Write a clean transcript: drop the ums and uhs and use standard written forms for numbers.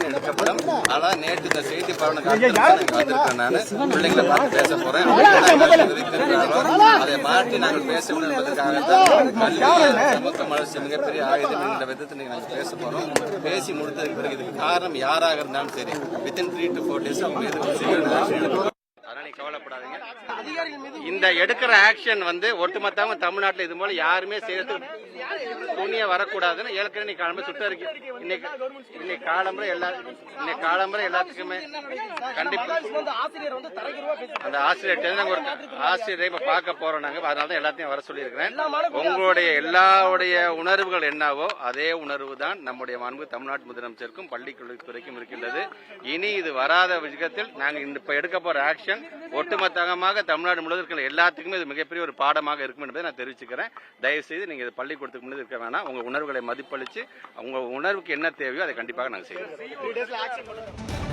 எடுக்கப்படும். ஆனா நேற்று இந்த செய்தி பரவன வந்திருக்கேன். நான் பிள்ளைங்களை பார்த்து பேச போறேன். அதை மாற்றி நாங்கள் பேச வேண்டும் என்பதற்காக சமூக வளர்ச்சி மிகப்பெரிய ஆயுதம் என்ற விதத்தில் நாங்கள் பேச போறோம். பேசி முடித்ததுக்கு பிறகு இதுக்கு காரணம் யாராக இருந்தாலும் சரி வித்தின் 3 to 4 days அவங்க எதுவும் கவலைப்படாதீங்க. இந்த எடுக்கிற ஆக்ஷன் ஒட்டுமொத்தமா தமிழ்நாட்டில் இது போல யாருமே செய்யறது துணிய வரக்கூடாதுன்னு ஏற்கனவே காலம்பரை சுட்டறிக்கை இன்னைக்கு காலம்பரை எல்லாத்துக்குமே கண்டிப்பா அந்த ஆசிரியரை இப்ப பார்க்க போறோம் நாங்க. அதனாலதான் எல்லாத்தையும் வர சொல்லி இருக்கிறேன். உங்களுடைய எல்லாருடைய உணர்வுகள் என்னவோ அதே உணர்வு தான் நம்முடைய மாண்பு தமிழ்நாட்டு முதலமைச்சருக்கும் பள்ளிக்கல்வித்துறைக்கும் இருக்கின்றது. இனி இது வராத விஷயத்தில் நாங்க இப்ப எடுக்க போற ஆக்ஷன் ஒட்டுமொத்தமாக தமிழ்நாடு முழுவதும் இருக்கிற எல்லாத்துக்குமே இது மிகப்பெரிய ஒரு பாடமாக இருக்கும் என்பதை நான் தெரிவிச்சுக்கிறேன். தயவு செய்து நீங்க இது பள்ளிக்கூடத்துக்கு முன்னாடி இருக்க வேணாம். உங்க உணர்வுகளை மதிப்பளிச்சு உங்க உணர்வுக்கு என்ன தேவையோ அதை கண்டிப்பாக நாங்கள் செய்வோம்.